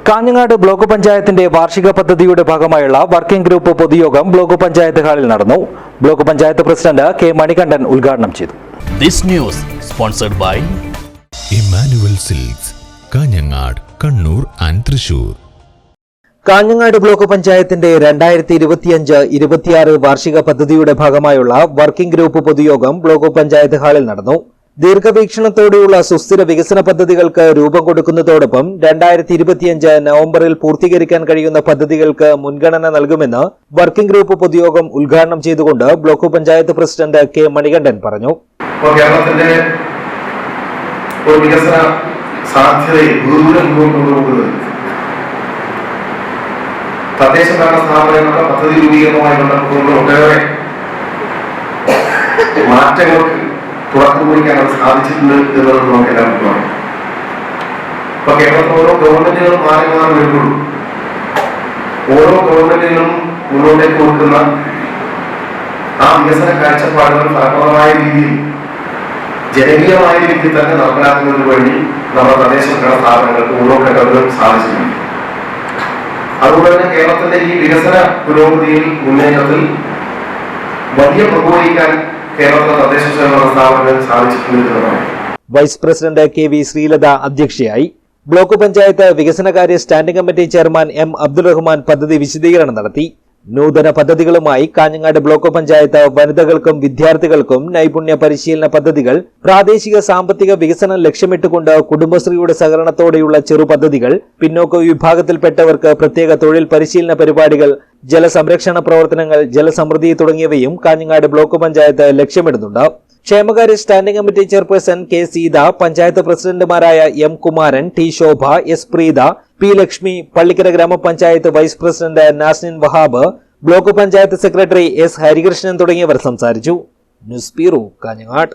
Kanhangad block പഞ്ചായത്തിന്റെ വാർഷിക പദ്ധതിയുടെ ഭാഗമായുള്ള വർക്കിംഗ് ഗ്രൂപ്പ് പൊതുയോഗം ബ്ലോക്ക് പഞ്ചായത്ത് ഹാളിൽ നടന്നു. Block panchayat president K Manikandan ഉദ്ഘാടനം ചെയ്തു. This news sponsored by Emmanuel Silks, Kanhangad, Kannur and Thrissur. Kanhangad block പഞ്ചായത്തിന്റെ 2025-26 വാർഷിക പദ്ധതിയുടെ ഭാഗമായുള്ള വർക്കിംഗ് ഗ്രൂപ്പ് പൊതുയോഗം ബ്ലോക്ക് പഞ്ചായത്ത് ഹാളിൽ നടന്നു. ദീർഘവീക്ഷണത്തോടെയുള്ള സുസ്ഥിര വികസന പദ്ധതികൾക്ക് രൂപം കൊടുക്കുന്നതോടൊപ്പം 2025 നവംബറിൽ പൂർത്തീകരിക്കാൻ കഴിയുന്ന പദ്ധതികൾക്ക് മുൻഗണന നൽകുമെന്ന് വർക്കിംഗ് ഗ്രൂപ്പ് പൊതുയോഗം ഉദ്ഘാടനം ചെയ്തുകൊണ്ട് block panchayat president K Manikandan പറഞ്ഞു. കേരളത്തിന്റെ ഒരു വികസന സാധ്യതയെ ദൂരം കൊണ്ടുപോകുന്നത് തദ്ദേശ ഭരണ സ്ഥാപനങ്ങളുടെ പദ്ധതി രൂപീകരണവുമായി ബന്ധപ്പെട്ടുകൊണ്ട് ഒട്ടേറെ മാറ്റങ്ങൾക്ക് തുടക്കം കുറിക്കാൻ അത് സാധിച്ചിട്ടുണ്ട് എന്നുള്ളത് നമുക്ക് എല്ലാവർക്കും അറിയാം. ഇപ്പൊ കേരളത്തിൽ ഓരോ ഗവൺമെന്റുകളും മാറി മാറി വരുമ്പോഴും ഓരോ ഗവൺമെന്റുകളും മുന്നോട്ടേക്ക് കൊടുക്കുന്ന ആ വികസന കാഴ്ചപ്പാടുകൾ ഫലപ്രദമായ രീതിയിൽ ജനകീയമായ രീതിയിൽ തന്നെ നടപ്പിലാക്കുന്നതിന് വേണ്ടി നമ്മുടെ തദ്ദേശ ഭരണ സ്ഥാപനങ്ങൾക്ക് ഓരോ ഘട്ടങ്ങളും സാധിച്ചിട്ടുണ്ട്. അതുകൊണ്ട് തന്നെ കേരളത്തിന്റെ ഈ വികസന പുരോഗതിയിൽ മുന്നേറ്റത്തിൽ വലിയ പങ്കുവഹിക്കാൻ കേരളത്തിലെ തദ്ദേശ സ്വയംഭരണ സ്ഥാപനങ്ങൾ സാധിച്ചിട്ടുണ്ടെന്നതാണ്. Vice president K V Sreelatha അധ്യക്ഷയായി. ബ്ലോക്ക് പഞ്ചായത്ത് വികസനകാര്യ standing committee chairman M Abdul Rahman പദ്ധതി വിശദീകരണം നടത്തി. നൂതന പദ്ധതികളുമായി കാഞ്ഞങ്ങാട് ബ്ലോക്ക് പഞ്ചായത്ത് വനിതകൾക്കും വിദ്യാർത്ഥികൾക്കും നൈപുണ്യ പരിശീലന പദ്ധതികൾ, പ്രാദേശിക സാമ്പത്തിക വികസനം ലക്ഷ്യമിട്ടുകൊണ്ട് കുടുംബശ്രീയുടെ സഹകരണത്തോടെയുള്ള ചെറു പദ്ധതികൾ, പിന്നോക്ക വിഭാഗത്തിൽപ്പെട്ടവർക്ക് പ്രത്യേക തൊഴിൽ പരിശീലന പരിപാടികൾ, ജലസംരക്ഷണ പ്രവർത്തനങ്ങൾ, ജലസമൃദ്ധി തുടങ്ങിയവയും കാഞ്ഞങ്ങാട് ബ്ലോക്ക് പഞ്ചായത്ത് ലക്ഷ്യമിടുന്നുണ്ട്. ക്ഷേമകാര്യ standing committee chairperson K Seetha, panchayat പ്രസിഡന്റുമാരായ M Kumaran, T Shobha, S Preetha, P Lakshmi, Pallikkara ഗ്രാമപഞ്ചായത്ത് vice president Nasnin Wahab, block panchayat secretary S Harikrishnan തുടങ്ങിയവർ സംസാരിച്ചു. News bureau, Kanhangad.